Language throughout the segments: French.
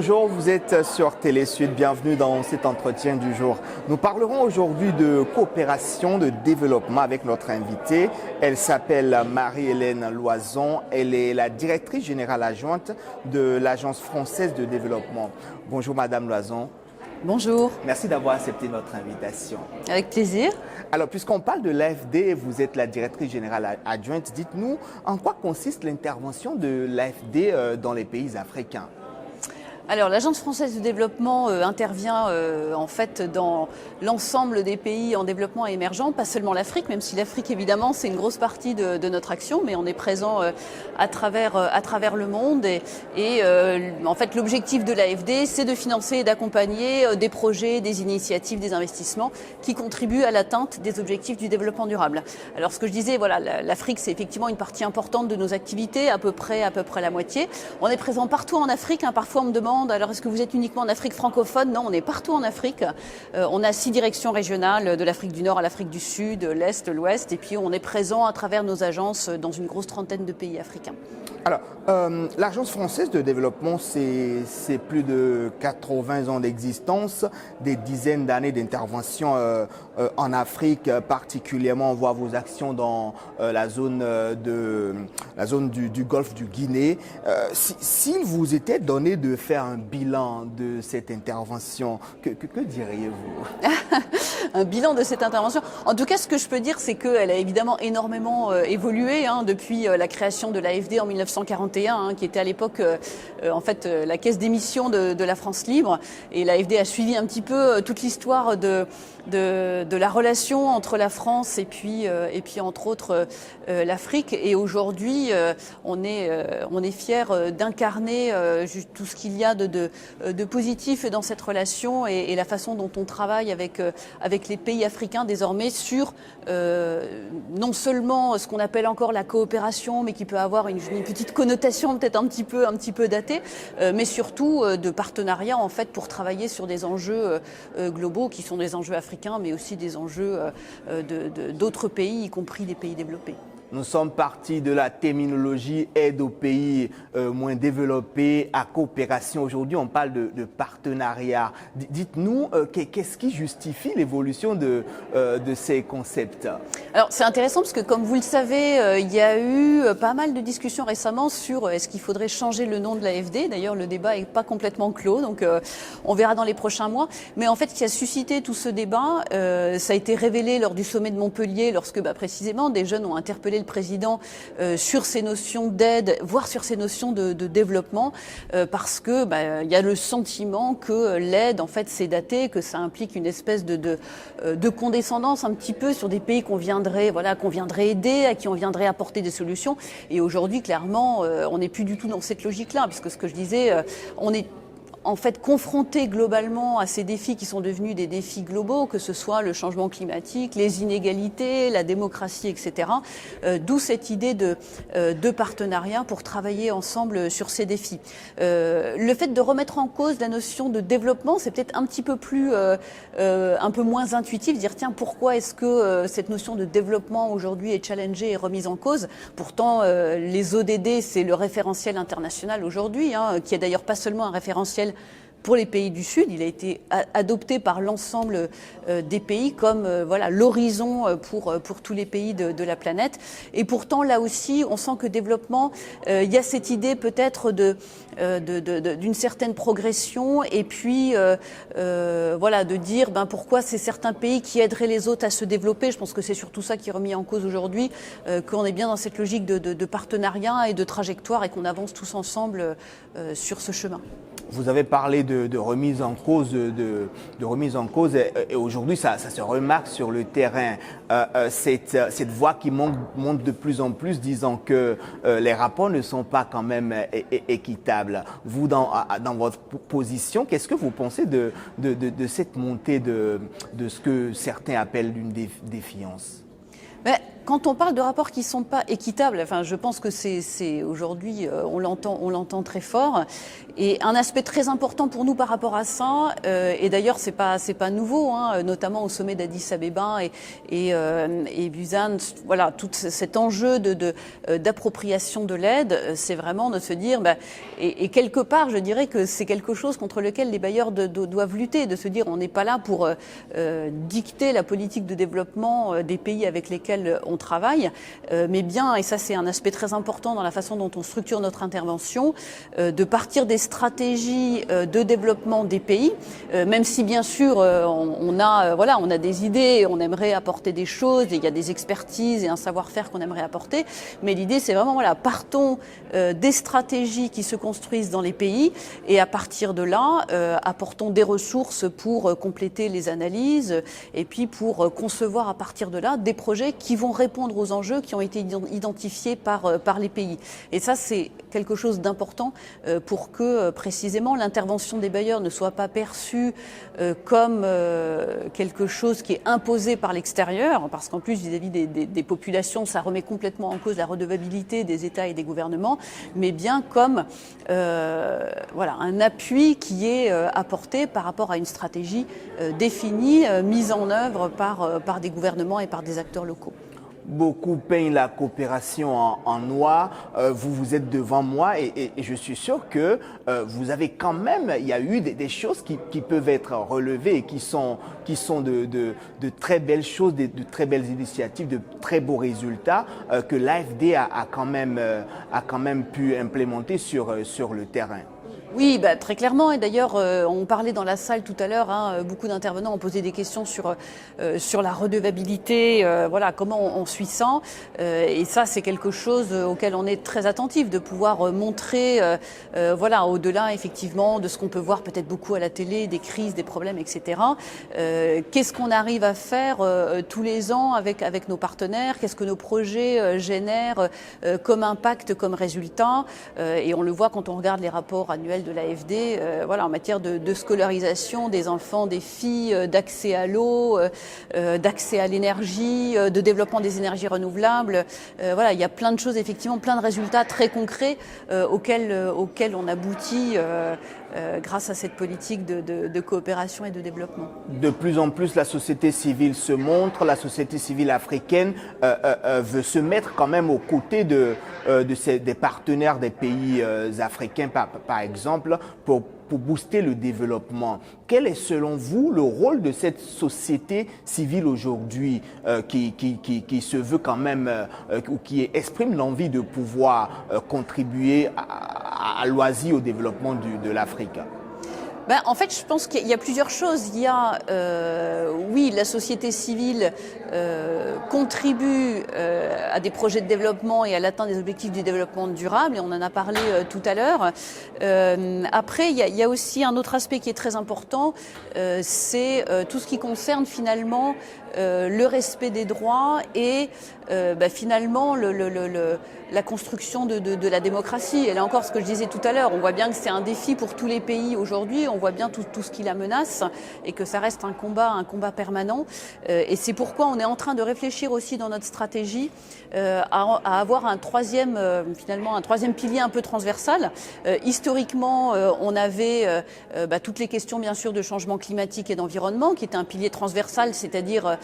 Bonjour, vous êtes sur Télé Sud, bienvenue dans cet entretien du jour. Nous parlerons aujourd'hui de coopération, de développement avec notre invitée. Elle s'appelle Marie-Hélène Loison, elle est la directrice générale adjointe de l'Agence française de développement. Bonjour Madame Loison. Bonjour. Merci d'avoir accepté notre invitation. Avec plaisir. Alors, puisqu'on parle de l'AFD, vous êtes la directrice générale adjointe, dites-nous en quoi consiste l'intervention de l'AFD dans les pays africains? Alors, l'Agence française de développement intervient en fait dans l'ensemble des pays en développement émergent, pas seulement l'Afrique, même si l'Afrique évidemment c'est une grosse partie de notre action, mais on est présent à travers le monde et en fait l'objectif de l'AFD c'est de financer et d'accompagner des projets, des initiatives, des investissements qui contribuent à l'atteinte des objectifs du développement durable. Alors ce que je disais, voilà, l'Afrique c'est effectivement une partie importante de nos activités, à peu près la moitié. On est présent partout en Afrique, hein, parfois on me demande alors est-ce que vous êtes uniquement en Afrique francophone? Non, on est partout en Afrique. On a 6 directions régionales, de l'Afrique du Nord à l'Afrique du Sud, l'Est, l'Ouest, et puis on est présent à travers nos agences dans une grosse trentaine de pays africains. Alors, l'Agence française de développement, c'est plus de 80 ans d'existence, des dizaines d'années d'intervention en Afrique, particulièrement on voit vos actions dans la zone du golfe du Guinée. S'il vous était donné de faire un bilan de cette intervention, que diriez-vous? Un bilan de cette intervention. En tout cas, ce que je peux dire, c'est qu'elle a évidemment énormément évolué depuis la création de l'AFD en 1941, qui était à l'époque en fait la caisse d'émission de la France libre. Et l'AFD a suivi un petit peu toute l'histoire de la relation entre la France et puis entre autres l'Afrique. Et aujourd'hui, on est fiers d'incarner tout ce qu'il y a de positif dans cette relation et la façon dont on travaille avec les pays africains désormais sur non seulement ce qu'on appelle encore la coopération, mais qui peut avoir une petite connotation peut-être un petit peu datée, mais surtout de partenariat en fait pour travailler sur des enjeux globaux qui sont des enjeux africains, mais aussi des enjeux d'autres pays, y compris des pays développés. Nous sommes partis de la terminologie aide aux pays moins développés à coopération. Aujourd'hui, on parle de partenariat. Dites-nous, qu'est-ce qui justifie l'évolution de ces concepts? Alors, c'est intéressant parce que, comme vous le savez, il y a eu pas mal de discussions récemment sur est-ce qu'il faudrait changer le nom de l'AFD. D'ailleurs, le débat n'est pas complètement clos, donc on verra dans les prochains mois. Mais en fait, ce qui a suscité tout ce débat, ça a été révélé lors du sommet de Montpellier, lorsque précisément des jeunes ont interpellé le président sur ces notions d'aide, voire sur ces notions de développement, parce que il y a le sentiment que l'aide en fait c'est daté, que ça implique une espèce de condescendance un petit peu sur des pays qu'on viendrait aider, à qui on viendrait apporter des solutions. Et aujourd'hui, clairement, on n'est plus du tout dans cette logique-là, puisque ce que je disais, on est en fait confrontés globalement à ces défis qui sont devenus des défis globaux, que ce soit le changement climatique, les inégalités, la démocratie, etc. D'où cette idée de partenariat pour travailler ensemble sur ces défis. Le fait de remettre en cause la notion de développement, c'est peut-être un petit peu un peu moins intuitif, dire tiens, pourquoi est-ce que cette notion de développement aujourd'hui est challengée et remise en cause? Pourtant, les ODD, c'est le référentiel international aujourd'hui, qui est d'ailleurs pas seulement un référentiel pour les pays du Sud, il a été adopté par l'ensemble des pays comme l'horizon pour tous les pays de la planète. Et pourtant, là aussi, on sent que développement, il y a cette idée peut-être d'une certaine progression et puis de dire pourquoi c'est certains pays qui aideraient les autres à se développer. Je pense que c'est surtout ça qui est remis en cause aujourd'hui, qu'on est bien dans cette logique de partenariat et de trajectoire et qu'on avance tous ensemble sur ce chemin. Vous avez parlé de remise en cause, et aujourd'hui ça se remarque sur le terrain. Cette voix qui monte de plus en plus, disant que les rapports ne sont pas quand même équitables. Vous, dans votre position, qu'est-ce que vous pensez de cette montée de ce que certains appellent une défiance? Quand on parle de rapports qui ne sont pas équitables, enfin, je pense que c'est aujourd'hui, on l'entend très fort. Et un aspect très important pour nous par rapport à ça, et d'ailleurs c'est pas nouveau, hein, notamment au sommet d'Addis Abeba et Busan, voilà, tout cet enjeu d'appropriation de l'aide, c'est vraiment de se dire, et quelque part, je dirais que c'est quelque chose contre lequel les bailleurs doivent lutter, de se dire, on n'est pas là pour dicter la politique de développement des pays avec lesquels on travaille, mais bien, et ça c'est un aspect très important dans la façon dont on structure notre intervention, de partir des stratégies de développement des pays, même si bien sûr on a des idées, on aimerait apporter des choses, et il y a des expertises et un savoir-faire qu'on aimerait apporter, mais l'idée c'est vraiment, partons des stratégies qui se construisent dans les pays, et à partir de là, apportons des ressources pour compléter les analyses, et puis pour concevoir à partir de là des projets qui vont répondre aux enjeux qui ont été identifiés par les pays. Et ça, c'est quelque chose d'important pour que précisément l'intervention des bailleurs ne soit pas perçue comme quelque chose qui est imposé par l'extérieur, parce qu'en plus vis-à-vis des populations, ça remet complètement en cause la redevabilité des États et des gouvernements, mais bien comme un appui qui est apporté par rapport à une stratégie définie, mise en œuvre par des gouvernements et par des acteurs locaux. Beaucoup peignent la coopération en noir. Vous êtes devant moi et je suis sûr que vous avez quand même, il y a eu des choses qui peuvent être relevées et qui sont de très belles choses, de très belles initiatives, de très beaux résultats que l'AFD a quand même pu implémenter sur le terrain. Oui, très clairement. Et d'ailleurs, on parlait dans la salle tout à l'heure, beaucoup d'intervenants ont posé des questions sur la redevabilité, comment on suit ça. Et ça, c'est quelque chose auquel on est très attentif, de pouvoir montrer, au-delà effectivement de ce qu'on peut voir peut-être beaucoup à la télé, des crises, des problèmes, etc. Qu'est-ce qu'on arrive à faire tous les ans avec nos partenaires? Qu'est-ce que nos projets génèrent comme impact, comme résultat? Et on le voit quand on regarde les rapports annuels de l'AFD, en matière de scolarisation des enfants, des filles, d'accès à l'eau, d'accès à l'énergie, de développement des énergies renouvelables. Il y a plein de choses, effectivement, plein de résultats très concrets auxquels on aboutit grâce à cette politique de coopération et de développement. De plus en plus, la société civile se montre, la société civile africaine veut se mettre quand même aux côtés des partenaires des pays africains, par exemple, pour booster le développement. Quel est selon vous le rôle de cette société civile aujourd'hui qui se veut quand même, ou qui exprime l'envie de pouvoir contribuer à loisir au développement de l'Afrique? En fait, je pense qu'il y a plusieurs choses. Il y a, la société civile contribue à des projets de développement et à l'atteinte des objectifs du développement durable, et on en a parlé tout à l'heure. Après, il y a aussi un autre aspect qui est très important, c'est tout ce qui concerne finalement le respect des droits et finalement la construction de la démocratie. Et là encore, ce que je disais tout à l'heure, on voit bien que c'est un défi pour tous les pays aujourd'hui, on voit bien tout ce qui la menace et que ça reste un combat permanent. Et c'est pourquoi on est en train de réfléchir aussi dans notre stratégie à avoir un troisième pilier un peu transversal. Historiquement, on avait toutes les questions bien sûr de changement climatique et d'environnement qui était un pilier transversal, c'est-à-dire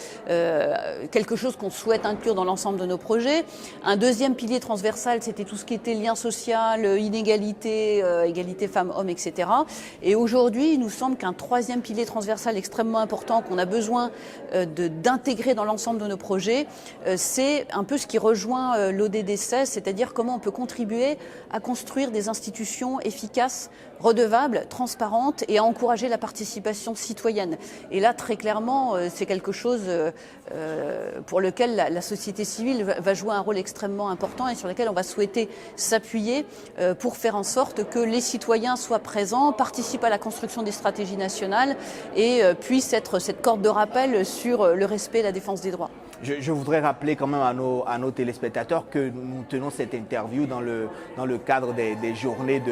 quelque chose qu'on souhaite inclure dans l'ensemble de nos projets. Un deuxième pilier transversal, c'était tout ce qui était lien social, inégalité, égalité femmes-hommes, etc. Et aujourd'hui, il nous semble qu'un troisième pilier transversal extrêmement important qu'on a besoin d'intégrer dans l'ensemble de nos projets, c'est un peu ce qui rejoint l'ODD 16, c'est-à-dire comment on peut contribuer à construire des institutions efficaces, redevables, transparentes et à encourager la participation citoyenne. Et là, très clairement, c'est quelque chose pour lequel la société civile va jouer un rôle extrêmement important et sur lequel on va souhaiter s'appuyer pour faire en sorte que les citoyens soient présents, participent à la construction des stratégies nationales et puissent être cette corde de rappel rappel sur le respect et la défense des droits. Je voudrais rappeler quand même à nos téléspectateurs que nous tenons cette interview dans le cadre des journées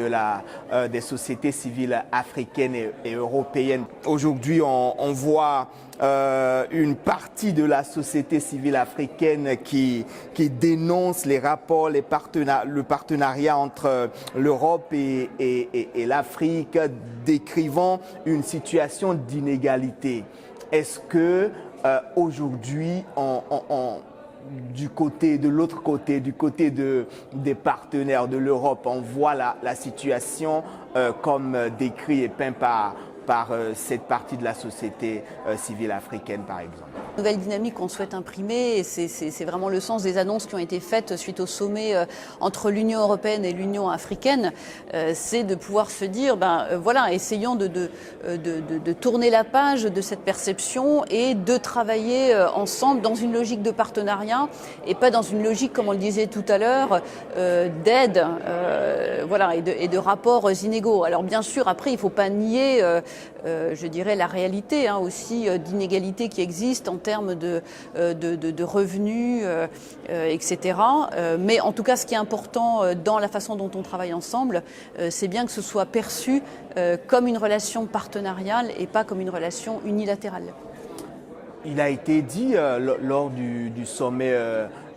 des sociétés civiles africaines et européennes. Aujourd'hui, on voit une partie de la société civile africaine qui dénonce les rapports, le partenariat entre l'Europe et l'Afrique, décrivant une situation d'inégalité. Est-ce que aujourd'hui, de l'autre côté, du côté des partenaires de l'Europe, on voit la situation comme décrit et peint par cette partie de la société civile africaine, par exemple. Nouvelle dynamique qu'on souhaite imprimer, et c'est vraiment le sens des annonces qui ont été faites suite au sommet entre l'Union européenne et l'Union africaine, c'est de pouvoir se dire, voilà, essayons de tourner la page de cette perception et de travailler ensemble dans une logique de partenariat et pas dans une logique, comme on le disait tout à l'heure, d'aide, voilà, et de rapports inégaux. Alors bien sûr, après, il ne faut pas nier, je dirais, la réalité aussi d'inégalités qui existent en termes de revenus, etc. Mais en tout cas, ce qui est important dans la façon dont on travaille ensemble, c'est bien que ce soit perçu comme une relation partenariale et pas comme une relation unilatérale. Il a été dit lors du sommet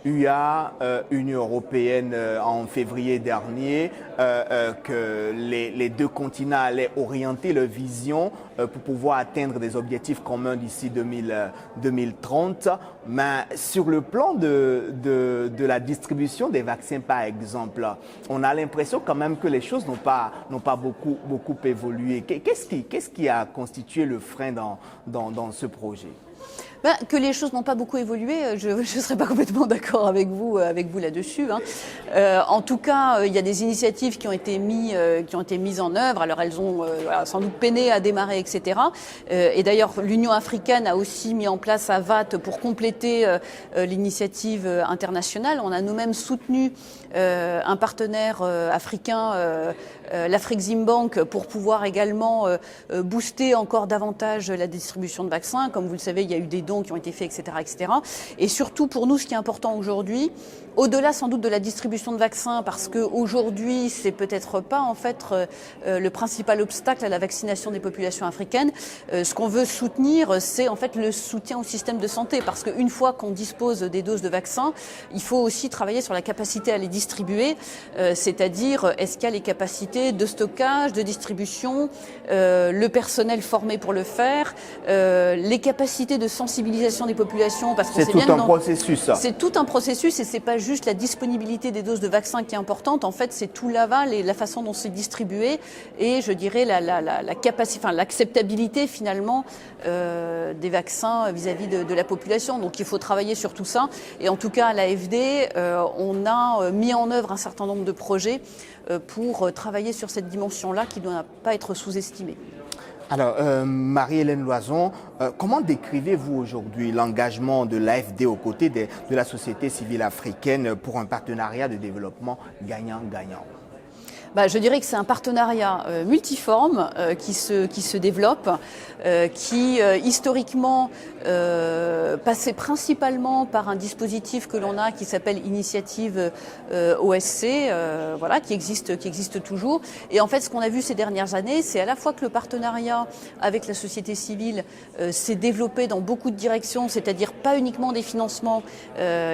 UA, Union européenne, en février dernier, que les deux continents allaient orienter leur vision pour pouvoir atteindre des objectifs communs d'ici 2030. Mais sur le plan de la distribution des vaccins, par exemple, on a l'impression quand même que les choses n'ont pas beaucoup évolué. Qu'est-ce qui a constitué le frein dans ce projet ? Que les choses n'ont pas beaucoup évolué, je ne serais pas complètement d'accord avec vous là-dessus. En tout cas, il y a des initiatives qui ont été mises en œuvre. Alors elles ont sans doute peiné à démarrer, etc. Et d'ailleurs, l'Union africaine a aussi mis en place AVAT pour compléter l'initiative internationale. On a nous-mêmes soutenu un partenaire africain, l'Afreximbank, pour pouvoir également booster encore davantage la distribution de vaccins. Comme vous le savez, il y a eu des dons qui ont été faits, etc., etc. Et surtout, pour nous, ce qui est important aujourd'hui, au-delà sans doute de la distribution de vaccins, parce qu'aujourd'hui, c'est peut-être pas en fait le principal obstacle à la vaccination des populations africaines. Ce qu'on veut soutenir, c'est en fait le soutien au système de santé, parce qu'une fois qu'on dispose des doses de vaccins, il faut aussi travailler sur la capacité à les distribuer, c'est-à-dire est-ce qu'il y a les capacités de stockage, de distribution, le personnel formé pour le faire, les capacités de sensibilisation des populations, parce qu'on sait bien que c'est tout un processus et c'est pas juste la disponibilité des doses de vaccins qui est importante. En fait, c'est tout l'aval et la façon dont c'est distribué et je dirais la capacité, enfin l'acceptabilité finalement des vaccins vis-à-vis de la population. Donc il faut travailler sur tout ça. Et en tout cas, à l'AFD, on a mis en œuvre un certain nombre de projets pour travailler sur cette dimension-là qui ne doit pas être sous-estimée. Alors, Marie-Hélène Loison, comment décrivez-vous aujourd'hui l'engagement de l'AFD aux côtés de la société civile africaine pour un partenariat de développement gagnant-gagnant ? Je dirais que c'est un partenariat multiforme qui se développe, qui historiquement passait principalement par un dispositif que l'on a qui s'appelle Initiative OSC, voilà, qui existe toujours. Et en fait, ce qu'on a vu ces dernières années, c'est à la fois que le partenariat avec la société civile s'est développé dans beaucoup de directions, c'est-à-dire pas uniquement des financements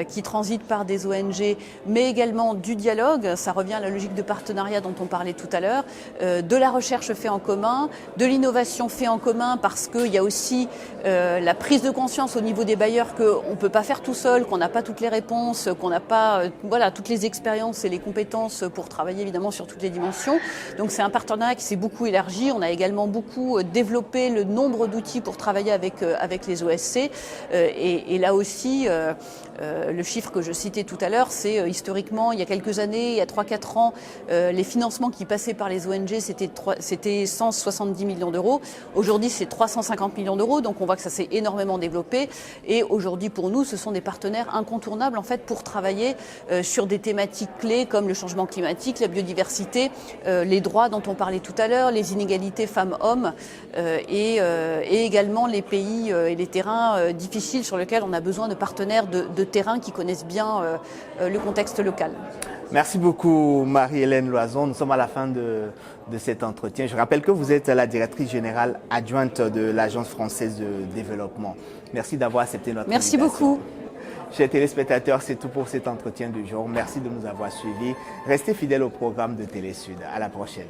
qui transitent par des ONG, mais également du dialogue. Ça revient à la logique de partenariat dont on parlait tout à l'heure, de la recherche faite en commun, de l'innovation faite en commun, parce qu'il y a aussi la prise de conscience au niveau des bailleurs qu'on ne peut pas faire tout seul, qu'on n'a pas toutes les réponses, qu'on n'a pas toutes les expériences et les compétences pour travailler évidemment sur toutes les dimensions. Donc c'est un partenariat qui s'est beaucoup élargi. On a également beaucoup développé le nombre d'outils pour travailler avec les OSC. Et là aussi, le chiffre que je citais tout à l'heure, c'est historiquement, il y a quelques années, il y a 3-4 ans, les financements financement qui passait par les ONG, c'était 170 millions d'euros. Aujourd'hui, c'est 350 millions d'euros. Donc, on voit que ça s'est énormément développé. Et aujourd'hui, pour nous, ce sont des partenaires incontournables, en fait, pour travailler sur des thématiques clés comme le changement climatique, la biodiversité, les droits dont on parlait tout à l'heure, les inégalités femmes-hommes et également les pays et les terrains difficiles sur lesquels on a besoin de partenaires de terrain qui connaissent bien le contexte local. Merci beaucoup Marie-Hélène Loison. Nous sommes à la fin de cet entretien. Je rappelle que vous êtes la directrice générale adjointe de l'Agence française de développement. Merci d'avoir accepté notre invitation. Merci beaucoup. Chers téléspectateurs, c'est tout pour cet entretien du jour. Merci de nous avoir suivis. Restez fidèles au programme de Télé Sud. À la prochaine.